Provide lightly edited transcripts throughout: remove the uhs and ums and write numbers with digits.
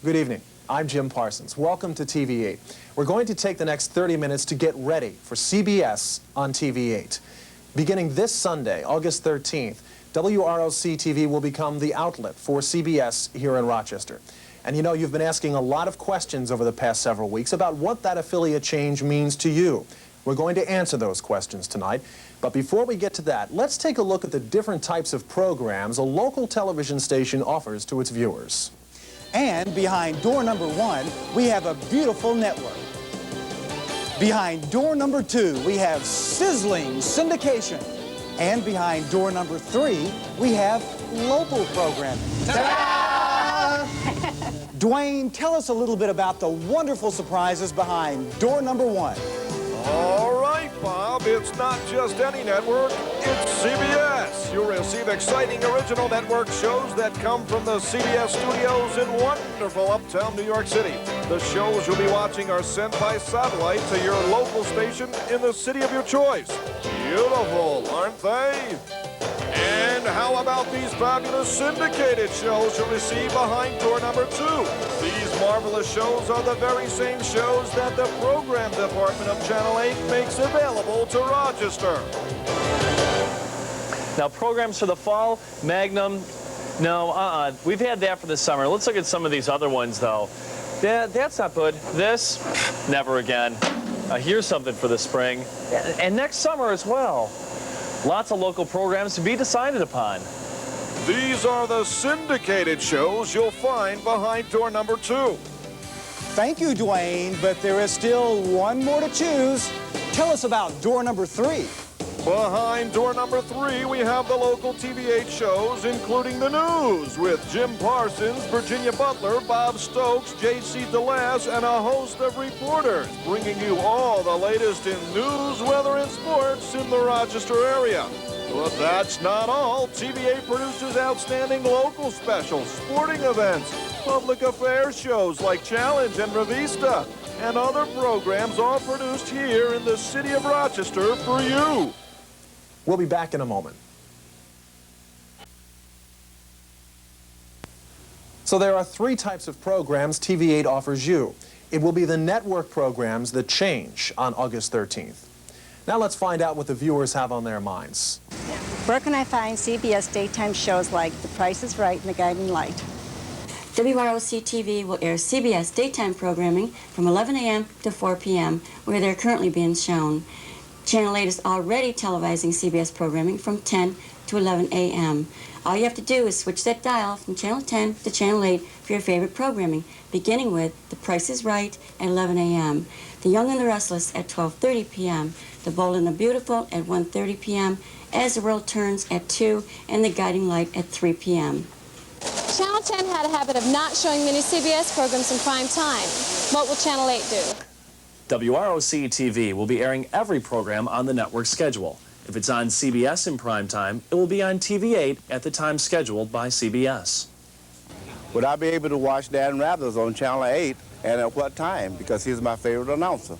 Good evening. I'm Jim Parsons. Welcome to TV8. We're going to take the next 30 minutes to get ready for CBS on TV8. Beginning this Sunday, August 13th, WROC-TV will become the outlet for CBS here in Rochester. And you know, you've been asking a lot of questions over the past several weeks about what that affiliate change means to you. We're going to answer those questions tonight. But before we get to that, let's take a look at the different types of programs a local television station offers to its viewers. And behind door number 1, we have a beautiful network. Behind door number 2, we have sizzling syndication. And behind door number 3, we have local programming. Ta-da! Dwayne, tell us a little bit about the wonderful surprises behind door number 1. All right, Bob, it's not just any network, it's CBS. You'll receive exciting original network shows that come from the CBS studios in wonderful uptown New York City. The shows you'll be watching are sent by satellite to your local station in the city of your choice. Beautiful, aren't they? And how about these fabulous syndicated shows you'll receive behind door number 2? These marvelous shows are the very same shows that the program department of Channel 8 makes available to Rochester. Now, programs for the fall, Magnum, no, we've had that for the summer. Let's look at some of these other ones, though. That's not good. This, never again. Here's something for the spring, and next summer as well. Lots of local programs to be decided upon. These are the syndicated shows you'll find behind door number 2. Thank you, Dwayne, but there is still one more to choose. Tell us about door number 3. Behind door number 3, we have the local TV8 shows, including the news, with Jim Parsons, Virginia Butler, Bob Stokes, J.C. DeLass, and a host of reporters, bringing you all the latest in news, weather, and sports in the Rochester area. But that's not all. TV8 produces outstanding local specials, sporting events, public affairs shows like Challenge and Revista, and other programs all produced here in the city of Rochester for you. We'll be back in a moment. So there are 3 types of programs TV8 offers you. It will be the network programs that change on August 13th. Now let's find out what the viewers have on their minds. Where can I find CBS daytime shows like The Price is Right and The Guiding Light? WROC-TV will air CBS daytime programming from 11 a.m. to 4 p.m., where they're currently being shown. Channel 8 is already televising CBS programming from 10 to 11 a.m. All you have to do is switch that dial from Channel 10 to Channel 8 for your favorite programming, beginning with The Price is Right at 11 a.m., The Young and the Restless at 12:30 p.m., The Bold and the Beautiful at 1:30 p.m., As the World Turns at 2, and The Guiding Light at 3 p.m. Channel 10 had a habit of not showing many CBS programs in prime time. What will Channel 8 do? WROC-TV will be airing every program on the network schedule. If it's on CBS in prime time, it will be on TV8 at the time scheduled by CBS. Would I be able to watch Dan Rather's on Channel 8, and at what time? Because he's my favorite announcer.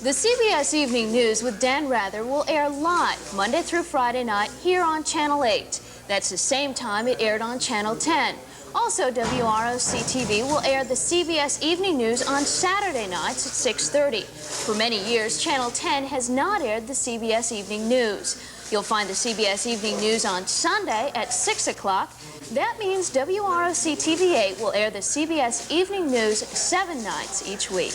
The CBS Evening News with Dan Rather will air live Monday through Friday night here on Channel 8. That's the same time it aired on Channel 10. Also, WROC-TV will air the CBS Evening News on Saturday nights at 6:30. For many years, Channel 10 has not aired the CBS Evening News. You'll find the CBS Evening News on Sunday at 6 o'clock. That means WROC-TV8 will air the CBS Evening News 7 nights each week.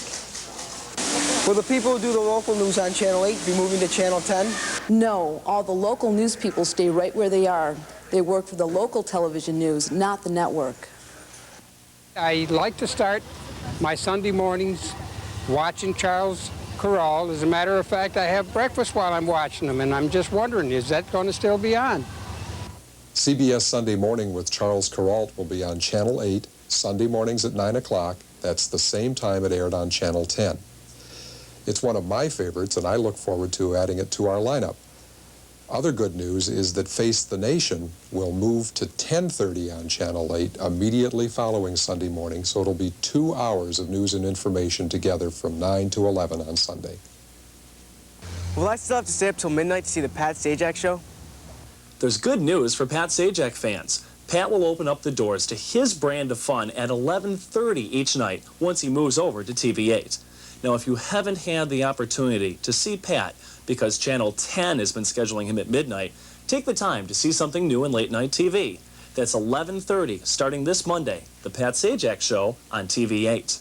Will the people who do the local news on Channel 8 be moving to Channel 10? No, all the local news people stay right where they are. They work for the local television news, not the network. I like to start my Sunday mornings watching Charles Corral. As a matter of fact, I have breakfast while I'm watching them, and I'm just wondering, is that going to still be on? CBS Sunday Morning with Charles Corral will be on Channel 8, Sunday mornings at 9 o'clock. That's the same time it aired on Channel 10. It's one of my favorites, and I look forward to adding it to our lineup. Other good news is that Face the Nation will move to 10:30 on Channel 8 immediately following Sunday morning, so it'll be 2 hours of news and information together from 9 to 11 on Sunday. Will I still have to stay up till midnight to see the Pat Sajak show? There's good news for Pat Sajak fans. Pat will open up the doors to his brand of fun at 11:30 each night once he moves over to TV8. Now, if you haven't had the opportunity to see Pat because Channel 10 has been scheduling him at midnight, take the time to see something new in late-night TV. That's 11:30 starting this Monday, the Pat Sajak Show on TV8.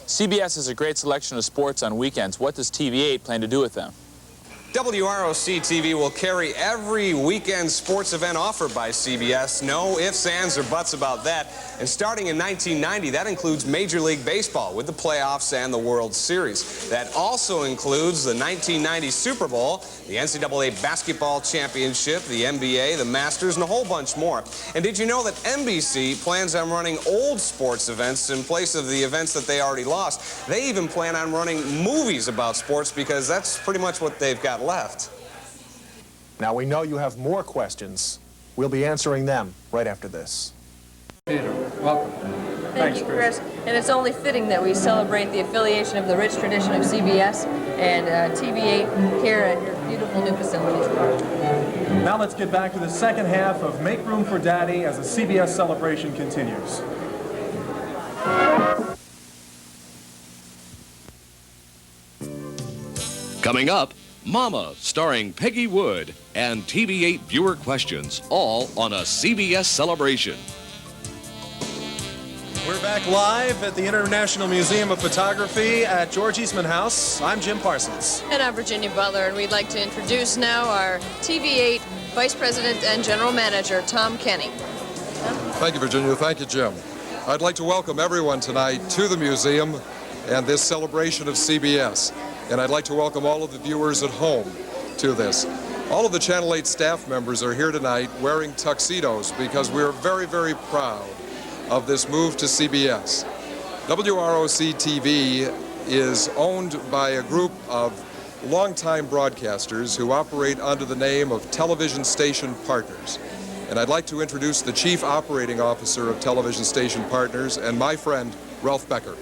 CBS has a great selection of sports on weekends. What does TV8 plan to do with them? WROC-TV will carry every weekend sports event offered by CBS. No ifs, ands, or buts about that. And starting in 1990, that includes Major League Baseball with the playoffs and the World Series. That also includes the 1990 Super Bowl, the NCAA Basketball Championship, the NBA, the Masters, and a whole bunch more. And did you know that NBC plans on running old sports events in place of the events that they already lost? They even plan on running movies about sports because that's pretty much what they've got left. Now we know you have more questions. We'll be answering them right after this. Welcome. Thank you, Chris. And it's only fitting that we celebrate the affiliation of the rich tradition of CBS and TV8 here at your beautiful new facilities. Now let's get back to the second half of Make Room for Daddy as the CBS celebration continues. Coming up, Mama, starring Peggy Wood, and TV8 viewer questions, all on a CBS celebration. We're back live at the International Museum of Photography at George Eastman House. I'm Jim Parsons. And I'm Virginia Butler, and we'd like to introduce now our TV8 Vice President and General Manager, Tom Kenny. Thank you, Virginia. Thank you, Jim. I'd like to welcome everyone tonight to the museum and this celebration of CBS. And I'd like to welcome all of the viewers at home to this. All of the Channel 8 staff members are here tonight wearing tuxedos because we're very, very proud of this move to CBS. WROC-TV is owned by a group of longtime broadcasters who operate under the name of Television Station Partners. And I'd like to introduce the Chief Operating Officer of Television Station Partners and my friend, Ralph Becker.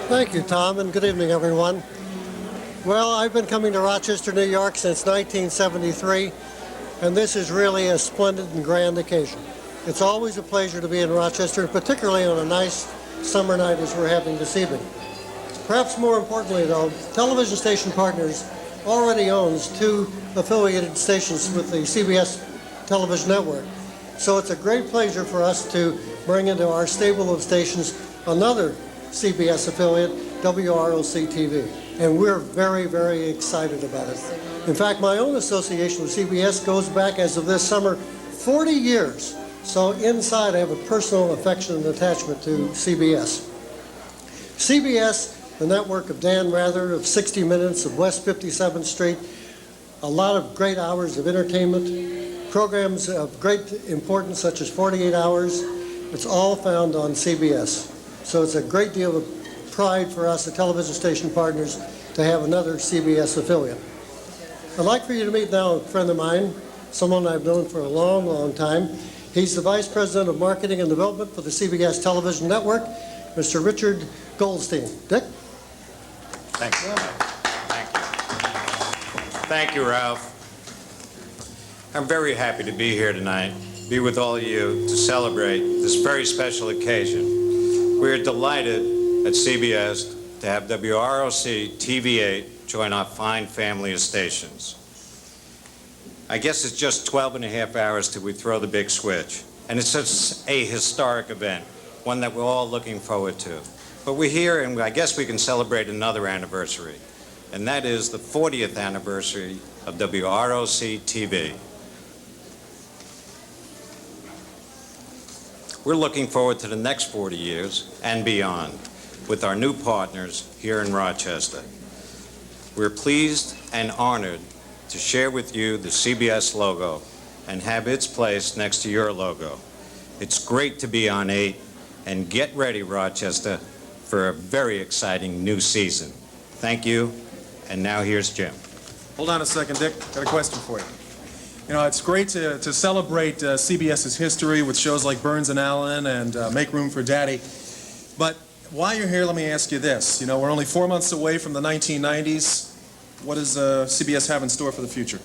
Thank you, Tom, and good evening, everyone. Well, I've been coming to Rochester, New York since 1973, and this is really a splendid and grand occasion. It's always a pleasure to be in Rochester, particularly on a nice summer night as we're having this evening. Perhaps more importantly, though, Television Station Partners already owns 2 affiliated stations with the CBS Television Network, so it's a great pleasure for us to bring into our stable of stations another CBS affiliate, WROC-TV. And we're very, very excited about it. In fact, my own association with CBS goes back, as of this summer, 40 years. So inside I have a personal affection and attachment to CBS. CBS, the network of Dan Rather, of 60 Minutes, of West 57th Street, a lot of great hours of entertainment, programs of great importance such as 48 Hours. It's all found on CBS. So it's a great deal of pride for us at Television Station Partners to have another CBS affiliate. I'd like for you to meet now a friend of mine, someone I've known for a long, long time. He's the Vice President of Marketing and Development for the CBS Television Network, Mr. Richard Goldstein. Dick? Thanks. Thank you. Thank you, Ralph. I'm very happy to be here tonight, be with all of you to celebrate this very special occasion. We are delighted at CBS to have WROC-TV8 join our fine family of stations. I guess it's just 12 and a half hours till we throw the big switch. And it's such a historic event, one that we're all looking forward to. But we're here, and I guess we can celebrate another anniversary. And that is the 40th anniversary of WROC-TV. We're looking forward to the next 40 years and beyond with our new partners here in Rochester. We're pleased and honored to share with you the CBS logo and have its place next to your logo. It's great to be on 8, and get ready, Rochester, for a very exciting new season. Thank you, and now here's Jim. Hold on a second, Dick. Got a question for you. You know, it's great to celebrate CBS's history with shows like Burns and Allen and Make Room for Daddy. But while you're here, let me ask you this. You know, we're only 4 months away from the 1990s. What does CBS have in store for the future?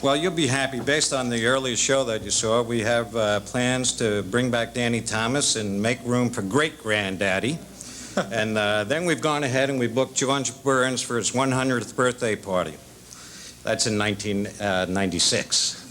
Well, you'll be happy. Based on the earlier show that you saw, we have plans to bring back Danny Thomas and make room for great-granddaddy. And then we've gone ahead and we booked George Burns for his 100th birthday party. That's in 1996.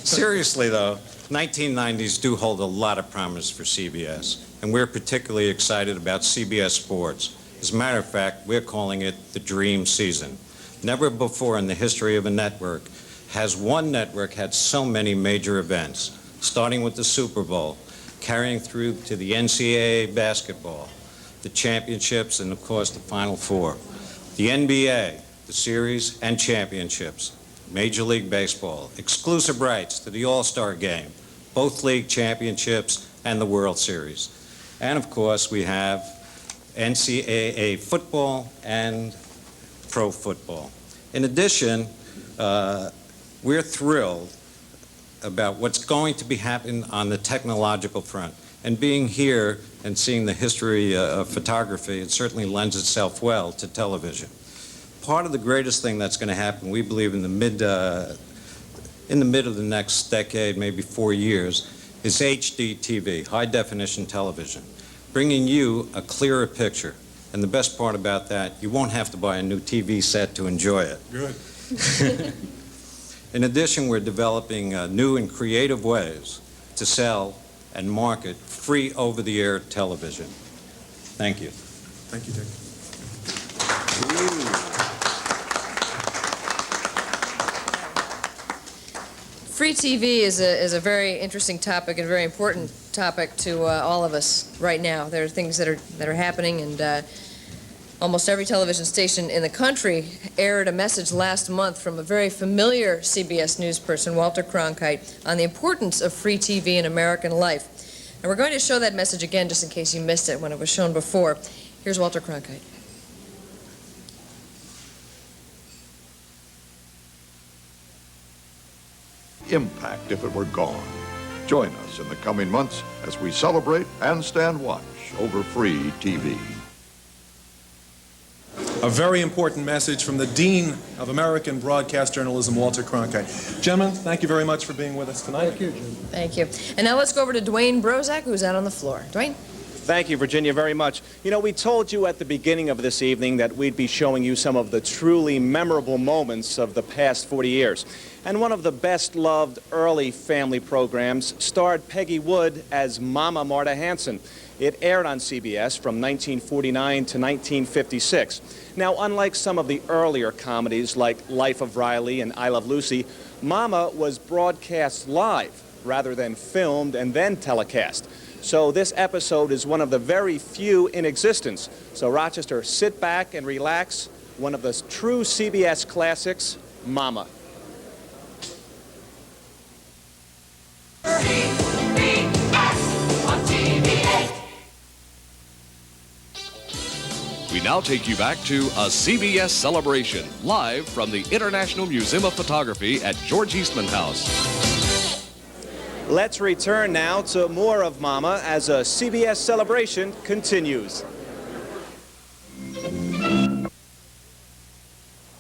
Seriously, though, 1990s do hold a lot of promise for CBS, and we're particularly excited about CBS Sports. As a matter of fact, we're calling it the Dream Season. Never before in the history of a network has one network had so many major events, starting with the Super Bowl, carrying through to the NCAA basketball, the championships, and of course the Final Four. The NBA, the series and championships, Major League Baseball, exclusive rights to the All-Star Game, both league championships and the World Series. And of course we have NCAA football and pro football. In addition, we're thrilled about what's going to be happening on the technological front. And being here and seeing the history of photography, it certainly lends itself well to television. Part of the greatest thing that's going to happen, we believe, in the mid of the next decade, maybe 4 years, is HD TV, high-definition television, bringing you a clearer picture. And the best part about that, you won't have to buy a new TV set to enjoy it. Good. In addition, we're developing new and creative ways to sell and market free over-the-air television. Thank you. Thank you, Dick. Free TV is a very interesting topic and a very important topic to all of us right now. There are things that are happening, and almost every television station in the country aired a message last month from a very familiar CBS news person, Walter Cronkite, on the importance of free TV in American life. And we're going to show that message again just in case you missed it when it was shown before. Here's Walter Cronkite. Impact if it were gone. Join us in the coming months as we celebrate and stand watch over free TV. A very important message from the Dean of American Broadcast Journalism, Walter Cronkite. Gentlemen, thank you very much for being with us tonight. Thank you, Jim. Thank you. And now let's go over to Dwayne Brozak, who's out on the floor. Dwayne? Thank you, Virginia, very much. You know, we told you at the beginning of this evening that we'd be showing you some of the truly memorable moments of the past 40 years. And one of the best-loved early family programs starred Peggy Wood as Mama Marta Hanson. It aired on CBS from 1949 to 1956. Now, unlike some of the earlier comedies like Life of Riley and I Love Lucy, Mama was broadcast live rather than filmed and then telecast. So this episode is one of the very few in existence. So Rochester, sit back and relax. One of the true CBS classics, Mama. We now take you back to a CBS celebration, live from the International Museum of Photography at George Eastman House. Let's return now to more of Mama as a CBS celebration continues.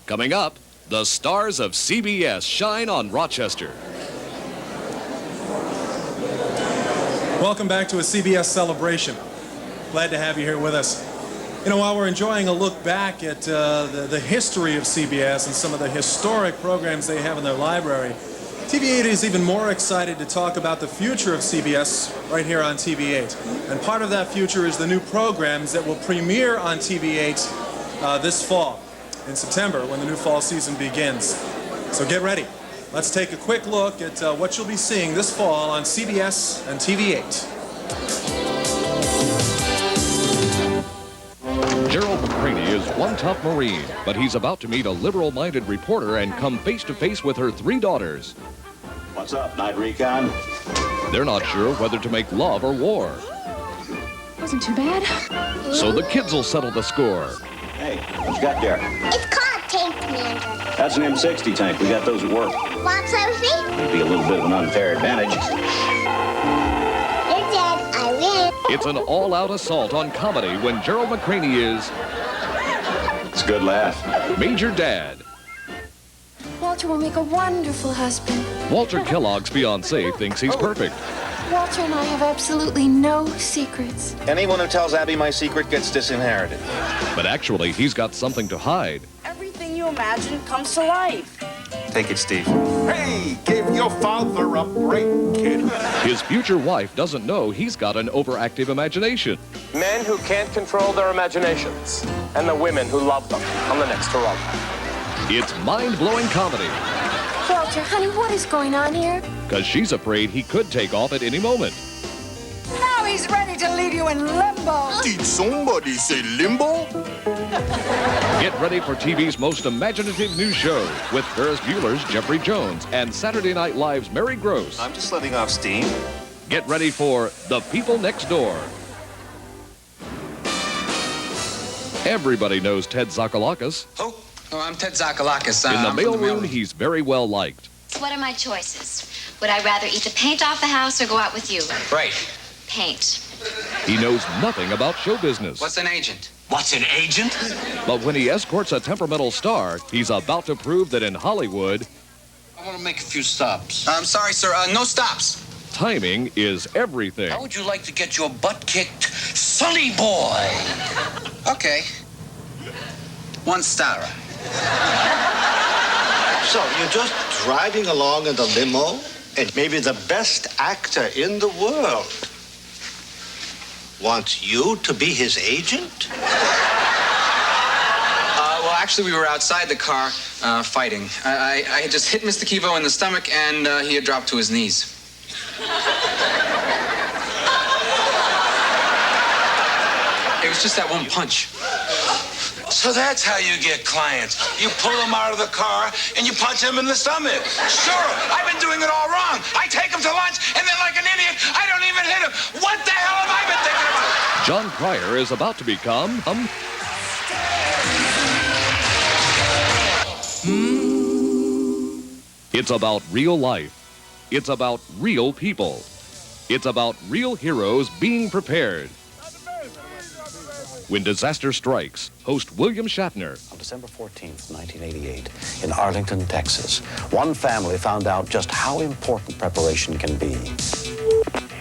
Coming up, the stars of CBS shine on Rochester. Welcome back to a CBS celebration. Glad to have you here with us. You know, while we're enjoying a look back at the history of CBS and some of the historic programs they have in their library, TV8 is even more excited to talk about the future of CBS right here on TV8. And part of that future is the new programs that will premiere on TV8 this fall, in September, when the new fall season begins. So get ready. Let's take a quick look at what you'll be seeing this fall on CBS and TV8. Gerald McCraney is one tough Marine, but he's about to meet a liberal-minded reporter and come face-to-face with her 3 daughters. What's up, Night Recon? They're not sure whether to make love or war. Wasn't too bad. So the kids will settle the score. Hey, what you got there? It's called Tank Commander. That's an M60 tank. We got those at work. Want to play with me? It'd be a little bit of an unfair advantage. You're dead. I win. It's an all-out assault on comedy when Gerald McCraney is... It's a good laugh. Major Dad. Walter, will make a wonderful husband. Walter Kellogg's fiancée thinks he's perfect. Walter and I have absolutely no secrets. Anyone who tells Abby my secret gets disinherited. But actually, he's got something to hide. Everything you imagine comes to life. Take it, Steve. Hey, give your father a break, kid. His future wife doesn't know he's got an overactive imagination. Men who can't control their imaginations, and the women who love them on the next WROC. It's mind-blowing comedy, Walter, honey, what is going on here? because she's afraid he could take off at any moment. Now he's ready to leave you in limbo. Did somebody say limbo? Get ready for TV's most imaginative news show with Ferris Bueller's Jeffrey Jones and Saturday Night Live's Mary Gross. I'm just letting off steam. Get ready for The People Next Door. Everybody knows Ted Zakalakis. Oh, I'm Ted Zakalakis. In the I'm from mailroom, he's very well liked. What are my choices? Would I rather eat the paint off the house or go out with you? Right. Paint. He knows nothing about show business. What's an agent? What's an agent? But when he escorts a temperamental star, he's about to prove that in Hollywood, I want to make a few stops. I'm sorry, sir. No stops. timing is everything. How would you like to get your butt kicked, Sonny boy? Okay. 1 star. So you're just driving along in the limo, and maybe the best actor in the world wants you to be his agent? Well, actually, we were outside the car fighting. I had just hit Mr. Kivo in the stomach, and he had dropped to his knees. It was just that one punch. So that's how you get clients. You pull them out of the car and you punch them in the stomach. Sure, I've been doing it all wrong. I take them to lunch and then like an idiot, I don't even hit them. What the hell have I been thinking about? John Cryer is about to become It's about real life. It's about real people. It's about real heroes being prepared. When disaster strikes, host William Shatner. On December 14th, 1988, in Arlington, Texas, one family found out just how important preparation can be.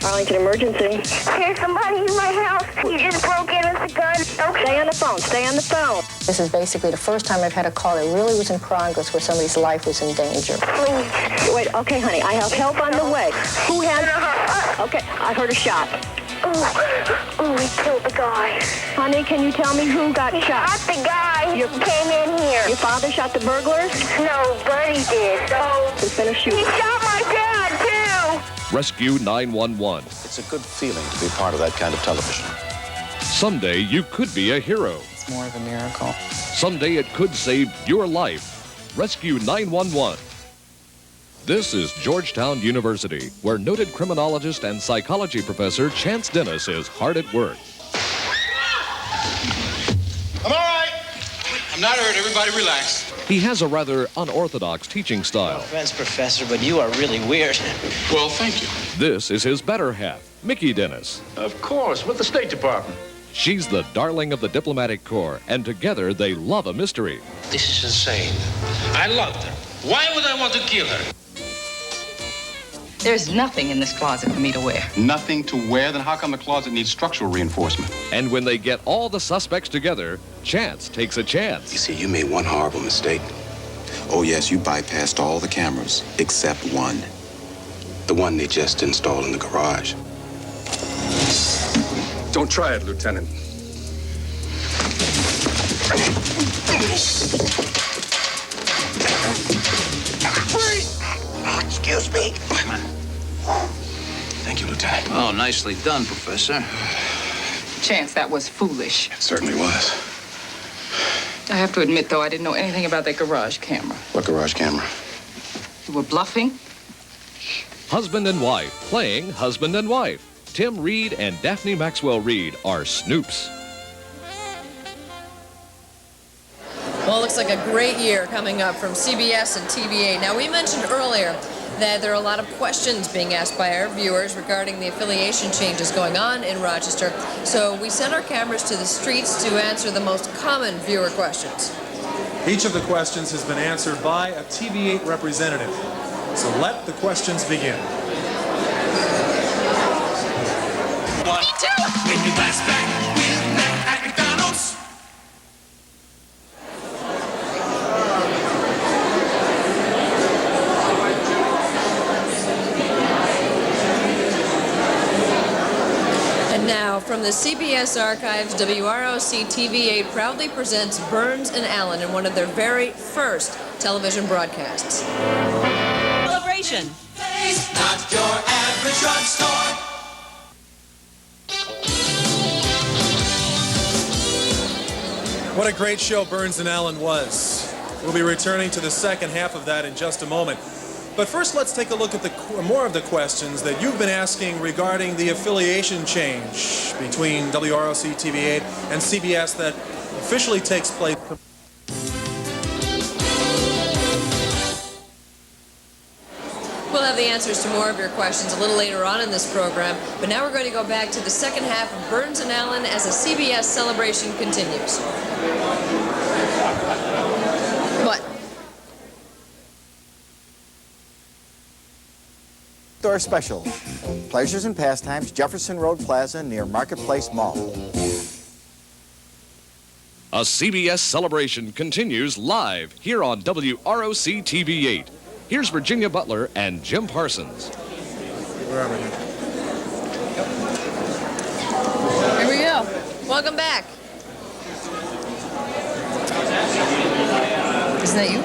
Arlington emergency. There's somebody in my house. He just broke in with a gun. Okay. Stay on the phone. Stay on the phone. This is basically the first time I've had a call that really was in progress where somebody's life was in danger. Please. Wait, okay, honey. I have help on the way. Who has... Okay, I heard a shot. Oh, he killed the guy. Honey, can you tell me who got shot? Shot the guy who came in here. Your father shot the burglars? No, Buddy did. So... He's finished shooting. He shot my dad, too! Rescue 911. It's a good feeling to be part of that kind of television. Someday you could be a hero. It's more of a miracle. Someday it could save your life. Rescue 911. This is Georgetown University, where noted criminologist and psychology professor Chance Dennis is hard at work. I'm all right. I'm not hurt. Everybody relax. He has a rather unorthodox teaching style. Thanks, Professor, but you are really weird. Well, thank you. This is his better half, Mickey Dennis. Of course, with the State Department. She's the darling of the diplomatic corps, and together they love a mystery. This is insane. I loved her. Why would I want to kill her? There's nothing in this closet for me to wear. Nothing to wear? Then how come the closet needs structural reinforcement? And when they get all the suspects together, Chance takes a chance. You see, you made one horrible mistake. Oh, yes, you bypassed all the cameras except one. The one they just installed in the garage. Don't try it, Lieutenant. Excuse me. Thank you, Lieutenant. Oh, nicely done, Professor. Chance, that was foolish. It certainly was. I have to admit, though, I didn't know anything about that garage camera. What garage camera? You were bluffing? Husband and wife, playing husband and wife. Tim Reed and Daphne Maxwell Reed are Snoops. Well, it looks like a great year coming up from CBS and TVA. Now, we mentioned earlier that there are a lot of questions being asked by our viewers regarding the affiliation changes going on in Rochester. So we sent our cameras to the streets to answer the most common viewer questions. Each of the questions has been answered by a TV8 representative. So let the questions begin. Me too! When you flashback with Mac at McDonald's. And now, from the CBS archives, WROC-TV 8 proudly presents Burns and Allen in one of their very first television broadcasts. Celebration. Not your average drugstore. What a great show Burns and Allen was. We'll be returning to the second half of that in just a moment. But first, let's take a look at more of the questions that you've been asking regarding the affiliation change between WROC-TV 8 and CBS that officially takes place. We'll have the answers to more of your questions a little later on in this program, but now we're going to go back to the second half of Burns and Allen as the CBS celebration continues. What? Store special. Pleasures and Pastimes, Jefferson Road Plaza near Marketplace Mall. A CBS celebration continues live here on WROC-TV 8. Here's Virginia Butler and Jim Parsons. Where are we? Here we go. Welcome back. Isn't that you?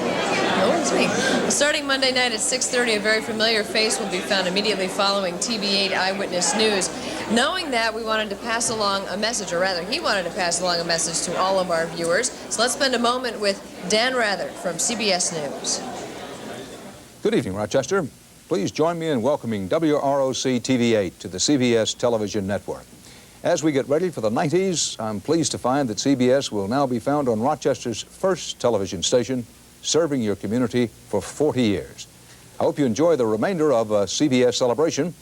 No, it's me. Starting Monday night at 6:30, a very familiar face will be found immediately following TV8 Eyewitness News. Knowing that, we wanted to pass along a message, or rather, he wanted to pass along a message to all of our viewers. So let's spend a moment with Dan Rather from CBS News. Good evening, Rochester. Please join me in welcoming WROC-TV 8 to the CBS television network. As we get ready for the 90s, I'm pleased to find that CBS will now be found on Rochester's first television station, serving your community for 40 years. I hope you enjoy the remainder of CBS Celebration,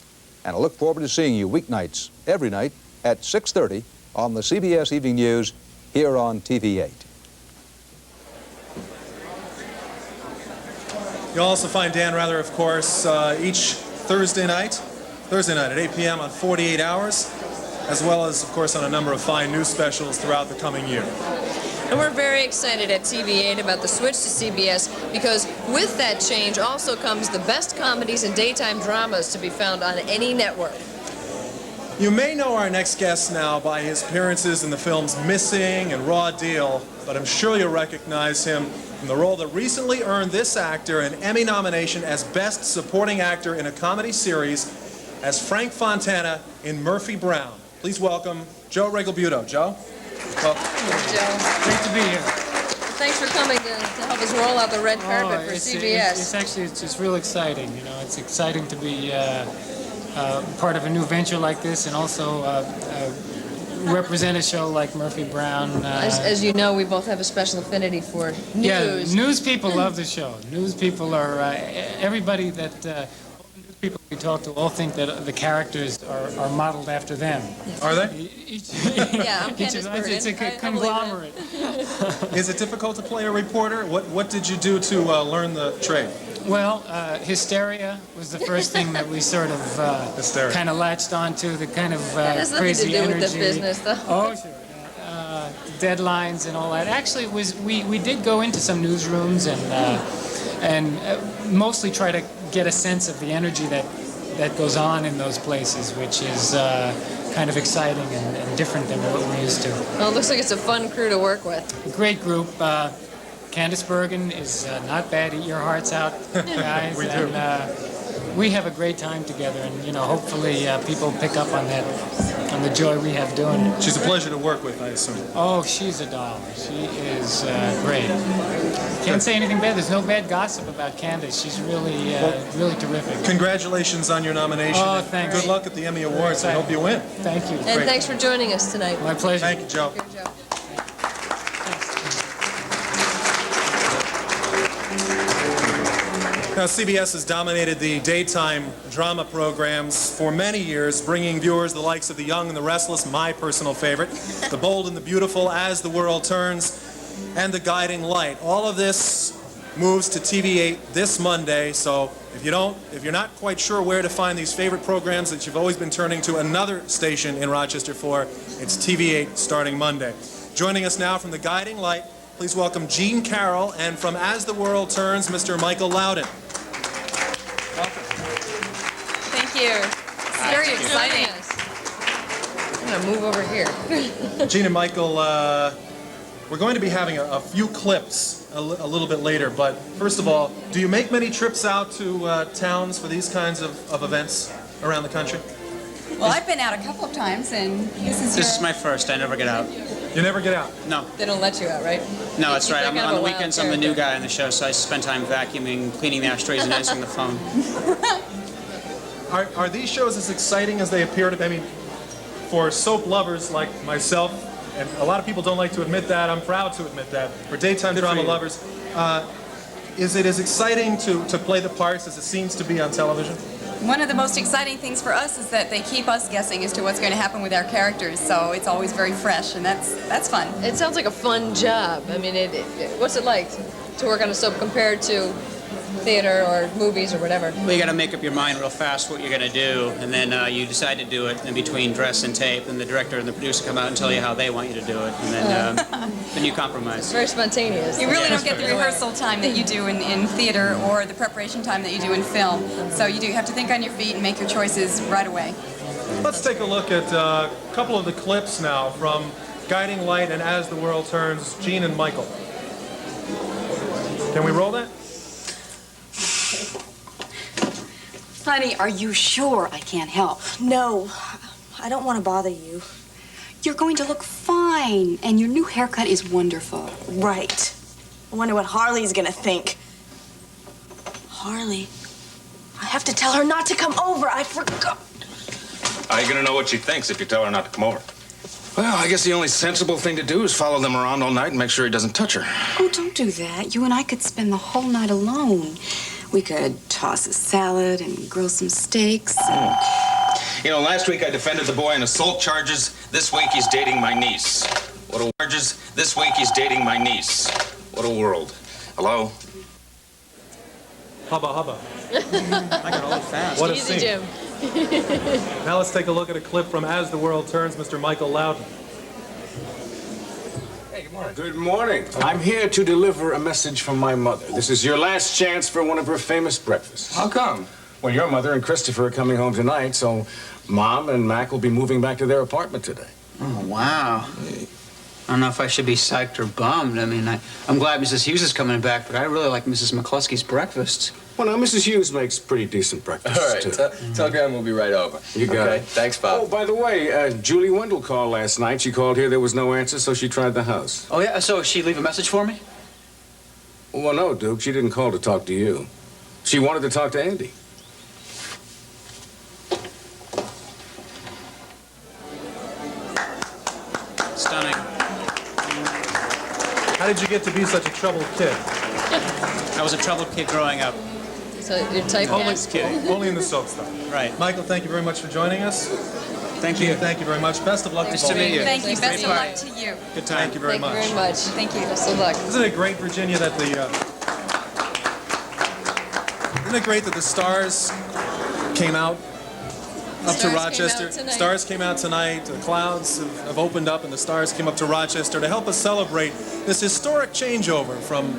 and I look forward to seeing you weeknights, every night, at 6:30 on the CBS Evening News here on TV8. You'll also find Dan Rather, of course, each Thursday night at 8 p.m. on 48 Hours, as well as, of course, on a number of fine news specials throughout the coming year. And we're very excited at TV8 about the switch to CBS because with that change also comes the best comedies and daytime dramas to be found on any network. You may know our next guest now by his appearances in the films Missing and Raw Deal, but I'm sure you'll recognize him from the role that recently earned this actor an Emmy nomination as Best Supporting Actor in a Comedy Series as Frank Fontana in Murphy Brown. Please welcome Joe Regalbuto. Joe? Welcome. Joe. Great to be here. Thanks for coming to help us roll out the red carpet for CBS. It's real exciting. You know, it's exciting to be part of a new venture like this, and also represent a show like Murphy Brown. As you know, we both have a special affinity for news. Yeah, news people love the show. News people are everybody that. People we talk to all think that the characters are modeled after them. Are they? Yeah, I'm Candace Bergen. It's a conglomerate. Is it difficult to play a reporter? What did you do to learn the trade? Well, hysteria was the first thing that we sort of kind of latched onto, the kind of that has crazy nothing to do energy. With the business, though. Oh, sure. Deadlines and all that. Actually, we did go into some newsrooms and mostly try to get a sense of the energy that goes on in those places, which is kind of exciting and different than what we're used to. Well, it looks like it's a fun crew to work with. Great group. Candace Bergen is not bad. Eat your hearts out, guys. We do. And, we have a great time together, and hopefully people pick up on that, on the joy we have doing it. She's a pleasure to work with, I assume. Oh, she's a doll. She is great. Can't say anything bad. There's no bad gossip about Candace. She's really, really terrific. Congratulations on your nomination. Oh, thanks. Good luck at the Emmy Awards. I hope you win. Thank you. And thanks for joining us tonight. My pleasure. Thank you, Joe. Good job. Now, CBS has dominated the daytime drama programs for many years, bringing viewers the likes of The Young and the Restless, my personal favorite, The Bold and the Beautiful, As the World Turns. and The Guiding Light. All of this moves to TV8 this Monday, so if you're not quite sure where to find these favorite programs that you've always been turning to another station in Rochester for, it's TV8 starting Monday. Joining us now from The Guiding Light, please welcome Gene Carroll, and from As the World Turns, Mr. Michael Loudon. Thank you. It's very exciting. I'm going to move over here. Gene and Michael, we're going to be having a few clips a little bit later, but first of all, do you make many trips out to towns for these kinds of events around the country? Well, I've been out a couple of times, and this is my first. I never get out. You never get out? No. They don't let you out, right? No, that's right. You're On the weekends, I'm the new guy on the show, so I spend time vacuuming, cleaning the ashtrays, and answering the phone. Are these shows as exciting as they appear to be? I mean, for soap lovers like myself, and a lot of people don't like to admit that, I'm proud to admit that, for daytime drama lovers, is it as exciting to play the parts as it seems to be on television? one of the most exciting things for us is that they keep us guessing as to what's going to happen with our characters, so it's always very fresh, and that's fun. It sounds like a fun job. I mean, what's it like to work on a soap compared to theater or movies or whatever? Well, you got to make up your mind real fast what you're going to do, and then you decide to do it in between dress and tape, and the director and the producer come out and tell you how they want you to do it, and then then you compromise. It's very spontaneous. You really don't get the rehearsal time that you do in theater or the preparation time that you do in film, so you do have to think on your feet and make your choices right away. Let's take a look at a couple of the clips now from Guiding Light and As the World Turns, Gene and Michael. Can we roll that? Honey, are you sure I can't help? No, I don't want to bother you. You're going to look fine, and your new haircut is wonderful. Right. I wonder what Harley's gonna think. Harley, I have to tell her not to come over. I forgot. How are you gonna know what she thinks if you tell her not to come over? Well, I guess the only sensible thing to do is follow them around all night and make sure he doesn't touch her. Oh, don't do that. You and I could spend the whole night alone. We could toss a salad and grill some steaks. You know, last week I defended the boy on assault charges. This week he's dating my niece. What a charges. This week he's dating my niece. What a world. Hello? Hubba hubba. I got all fast. What a Easy, scene. Jim. Now let's take a look at a clip from As the World Turns, Mr. Michael Loudon. Good morning. I'm here to deliver a message from my mother. This is your last chance for one of her famous breakfasts. How come? Well, your mother and Christopher are coming home tonight, so Mom and Mac will be moving back to their apartment today. Oh, wow. I don't know if I should be psyched or bummed. I mean, I'm glad Mrs. Hughes is coming back, but I really like Mrs. McCluskey's breakfast. Well, now, Mrs. Hughes makes pretty decent breakfasts, All right, too. tell Graham we'll be right over. You got it. Thanks, Bob. Oh, by the way, Julie Wendell called last night. She called here. There was no answer, so she tried the house. Oh, yeah? So she leave a message for me? Well, no, Duke. She didn't call to talk to you. She wanted to talk to Andy. Stunning. How did you get to be such a troubled kid? I was a troubled kid growing up. So you're typecast. Only in the soap stuff. Right. Michael, thank you very much for joining us. Thank Gene, you. thank you very much. Best of luck Nice to to both. meet you. Thank you. Nice Best to of meet luck to you. Good time. Thank you very much. Thank you very much. Thank you. Best of luck. Isn't it great, Virginia, that isn't it great that the stars came out up to Rochester? Stars came out tonight. The clouds have opened up, and the stars came up to Rochester to help us celebrate this historic changeover from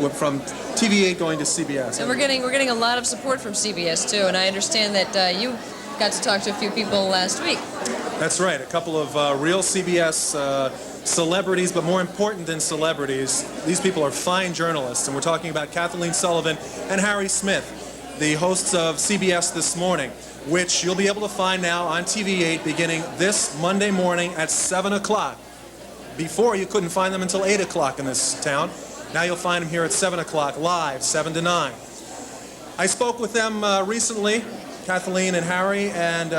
TV8 going to CBS. And we're getting a lot of support from CBS too, and I understand that you got to talk to a few people last week. That's right, a couple of real CBS celebrities, but more important than celebrities, these people are fine journalists, and we're talking about Kathleen Sullivan and Harry Smith, the hosts of CBS This Morning, which you'll be able to find now on TV8 beginning this Monday morning at 7 o'clock. Before, you couldn't find them until 8 o'clock in this town. Now you'll find them here at 7 o'clock, live, 7 to 9. I spoke with them recently, Kathleen and Harry, and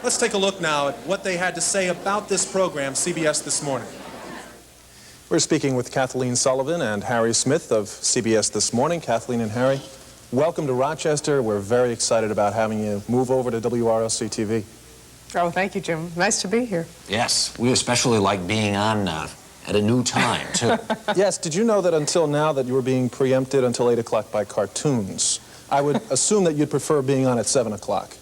let's take a look now at what they had to say about this program, CBS This Morning. We're speaking with Kathleen Sullivan and Harry Smith of CBS This Morning. Kathleen and Harry, welcome to Rochester. We're very excited about having you move over to WROC-TV. Oh, thank you, Jim. Nice to be here. Yes, we especially like being on at a new time, too. Yes, did you know that until now that you were being preempted until 8 o'clock by cartoons? I would assume that you'd prefer being on at 7 o'clock.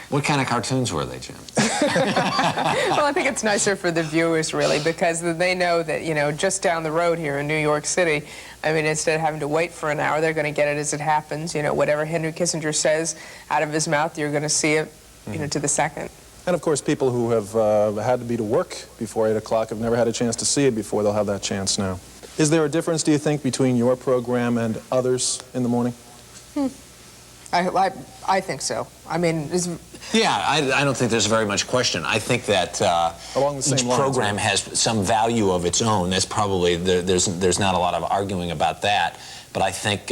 What kind of cartoons were they, Jim? Well, I think it's nicer for the viewers, really, because they know that, you know, just down the road here in New York City, I mean, instead of having to wait for an hour, they're going to get it as it happens. You know, whatever Henry Kissinger says out of his mouth, you're going to see it, you know, to the second. And, of course, people who have had to be to work before 8 o'clock have never had a chance to see it before. They'll have that chance now. Is there a difference, do you think, between your program and others in the morning? I think so. I mean, yeah, I don't think there's very much question. I think that each program has some value of its own. That's probably, there's not a lot of arguing about that. But I think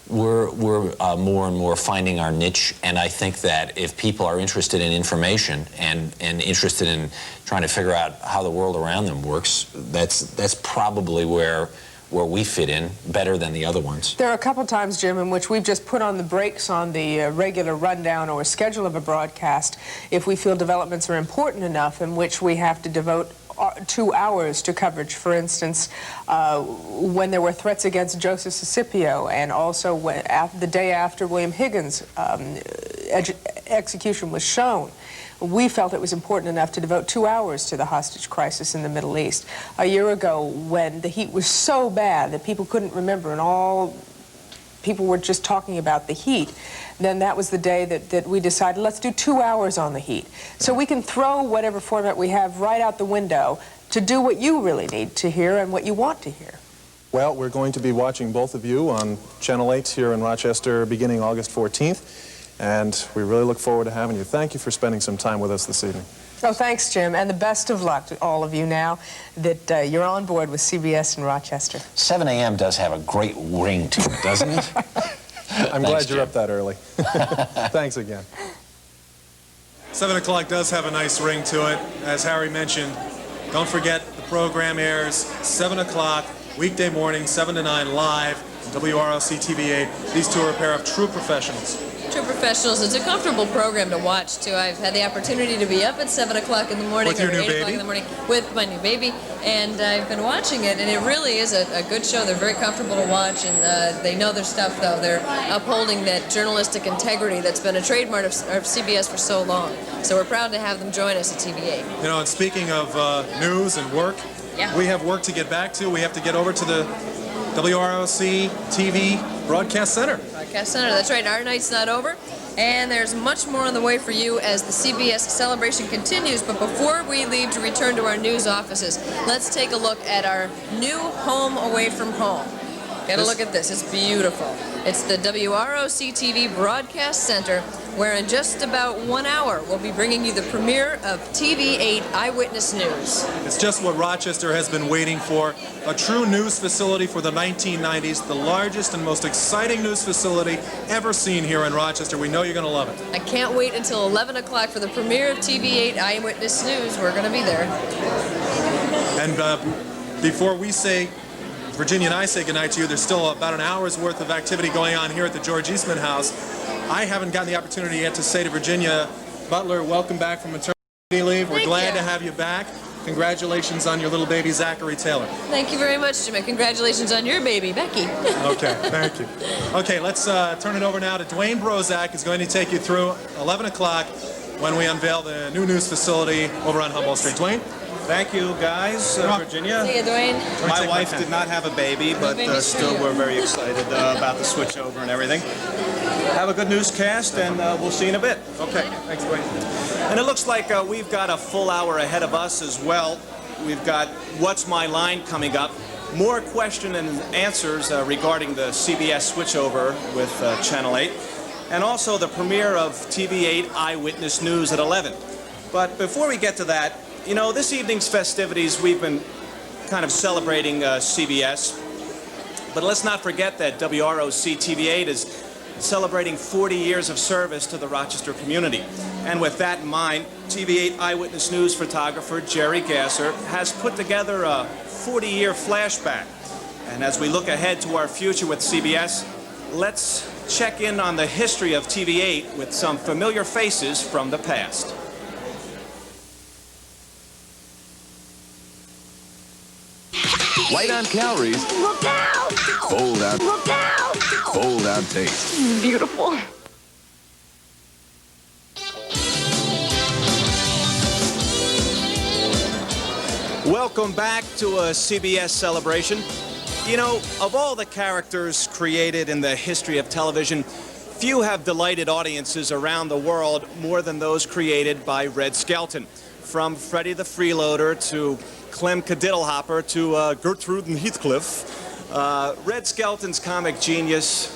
we're more and more finding our niche, and I think that if people are interested in information and interested in trying to figure out how the world around them works, that's probably where we fit in better than the other ones. There are a couple times, Jim, in which we've just put on the brakes on the regular rundown or schedule of a broadcast if we feel developments are important enough in which we have to devote 2 hours to coverage. For instance, when there were threats against Joseph Scipio, and also when, the day after William Higgins' execution was shown, we felt it was important enough to devote 2 hours to the hostage crisis in the Middle East. A year ago, when the heat was so bad that people couldn't remember and all people were just talking about the heat, then that was the day that we decided, let's do 2 hours on the heat. So we can throw whatever format we have right out the window to do what you really need to hear and what you want to hear. Well, we're going to be watching both of you on Channel 8 here in Rochester beginning August 14th. And we really look forward to having you. Thank you for spending some time with us this evening. Oh, thanks, Jim, and the best of luck to all of you now that you're on board with CBS in Rochester. 7 a.m. does have a great ring to it, doesn't it? I'm glad you're up that early. Thanks again. 7 o'clock does have a nice ring to it. As Harry mentioned, don't forget the program airs 7 o'clock, weekday morning, 7 to 9, live, WROC-TV 8. These two are a pair of true professionals. True professionals. It's a comfortable program to watch, too. I've had the opportunity to be up at 7 o'clock in the morning or 8 o'clock in the morning with my new baby, and I've been watching it, and it really is a good show. They're very comfortable to watch, and they know their stuff, though. They're upholding that journalistic integrity that's been a trademark of CBS for so long. So we're proud to have them join us at TV8. You know, and speaking of news and work, we have work to get back to. We have to get over to the WROC-TV Broadcast Center. Broadcast Center, that's right. Our night's not over, and there's much more on the way for you as the CBS celebration continues. But before we leave to return to our news offices, let's take a look at our new home away from home. Get a look at this. It's beautiful. It's the WROC-TV Broadcast Center, where in just about 1 hour we'll be bringing you the premiere of TV8 Eyewitness News. It's just what Rochester has been waiting for, a true news facility for the 1990s, the largest and most exciting news facility ever seen here in Rochester. We know you're going to love it. I can't wait until 11 o'clock for the premiere of TV8 Eyewitness News. We're going to be there. And before we say, Virginia and I say goodnight to you, there's still about an hour's worth of activity going on here at the George Eastman House. I haven't gotten the opportunity yet to say to Virginia Butler, welcome back from maternity leave. We're glad to have you back. Congratulations on your little baby, Zachary Taylor. Thank you very much, Jimmy. Congratulations on your baby, Becky. Okay, thank you. Okay, let's turn it over now to Dwayne Brozak, who's going to take you through 11 o'clock when we unveil the new news facility over on Humboldt Street. Dwayne? Thank you, guys. Virginia. See you, Dwayne. My wife did not have a baby, but still we're very excited about the switchover and everything. Have a good newscast, and we'll see you in a bit. Okay. Thanks, Dwayne. And it looks like we've got a full hour ahead of us as well. We've got What's My Line coming up. More question and answers regarding the CBS switchover with Channel 8. And also the premiere of TV8 Eyewitness News at 11. But before we get to that, you know, this evening's festivities, we've been kind of celebrating CBS. But let's not forget that WROC-TV8 is celebrating 40 years of service to the Rochester community. And with that in mind, TV8 Eyewitness News photographer Jerry Gasser has put together a 40-year flashback. And as we look ahead to our future with CBS, let's check in on the history of TV8 with some familiar faces from the past. Light on calories. Look out! Bold on. Look out! Bold on taste. Beautiful. Welcome back to a CBS celebration. You know, of all the characters created in the history of television, few have delighted audiences around the world more than those created by Red Skelton. From Freddie the Freeloader to Clem Cadiddlehopper to Gertrude and Heathcliff, Red Skelton's comic genius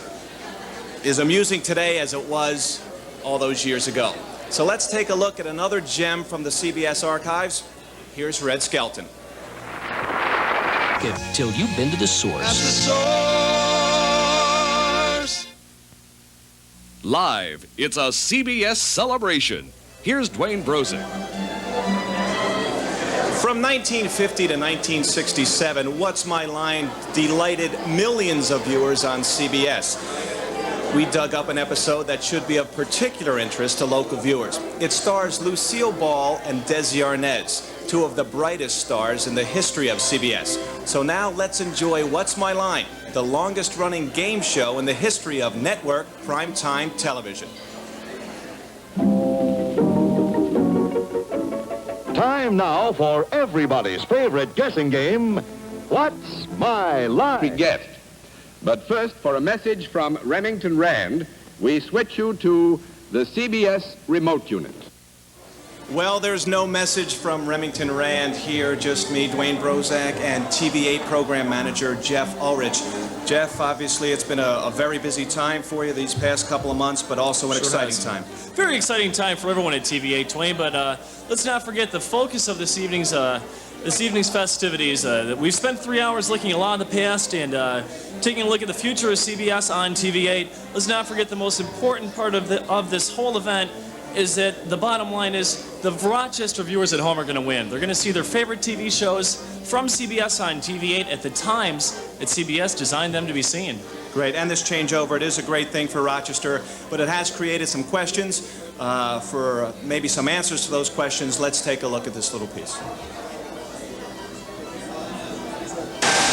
is amusing today as it was all those years ago. So let's take a look at another gem from the CBS archives. Here's Red Skelton. Till you've been to the source. At the source. Live, it's a CBS celebration. Here's Dwayne Brozak. From 1950 to 1967, What's My Line delighted millions of viewers on CBS. We dug up an episode that should be of particular interest to local viewers. It stars Lucille Ball and Desi Arnaz, two of the brightest stars in the history of CBS. So now let's enjoy What's My Line, the longest-running game show in the history of network primetime television. Time now for everybody's favorite guessing game, What's My Line? Get. But first, for a message from Remington Rand, we switch you to the CBS remote unit. Well, there's no message from Remington Rand here, just me, Dwayne Brozak, and TV8 program manager Jeff Ulrich. Jeff, obviously it's been a very busy time for you these past couple of months, but also an exciting time. Very exciting time for everyone at TV8, Dwayne, but let's not forget the focus of this evening's festivities. We've spent 3 hours looking a lot in the past and taking a look at the future of CBS on TV8. Let's not forget the most important part of this whole event is that the bottom line is the Rochester viewers at home are going to win. They're going to see their favorite TV shows from CBS on TV8 at the times that CBS designed them to be seen. Great, and this changeover, it is a great thing for Rochester, but it has created some questions. For maybe some answers to those questions, let's take a look at this little piece.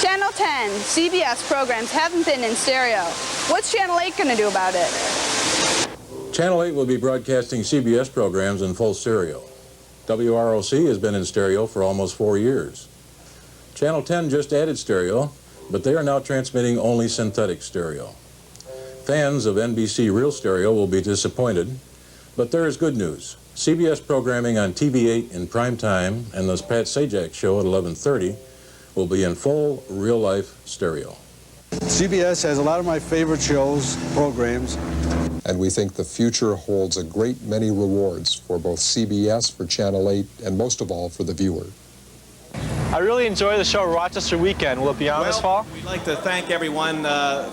Channel 10, CBS programs haven't been in stereo. What's Channel 8 going to do about it? Channel 8 will be broadcasting CBS programs in full stereo. WROC has been in stereo for almost 4 years. Channel 10 just added stereo, but they are now transmitting only synthetic stereo. Fans of NBC Real Stereo will be disappointed, but there is good news. CBS programming on TV8 in prime time and the Pat Sajak show at 11:30 will be in full real-life stereo. CBS has a lot of my favorite shows, programs. And we think the future holds a great many rewards for both CBS, for Channel 8, and most of all for the viewer. I really enjoy the show Rochester Weekend. Will it be on this fall? We'd like to thank everyone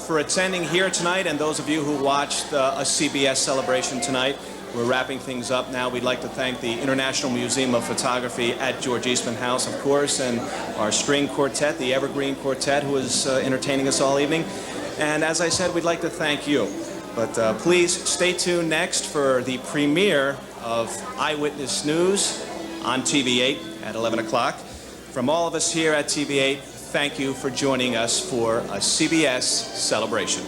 for attending here tonight, and those of you who watched a CBS celebration tonight. We're wrapping things up now. We'd like to thank the International Museum of Photography at George Eastman House, of course, and our string quartet, the Evergreen Quartet, who is entertaining us all evening. And as I said, we'd like to thank you. But please stay tuned next for the premiere of Eyewitness News on TV8 at 11 o'clock. From all of us here at TV8, thank you for joining us for a CBS celebration.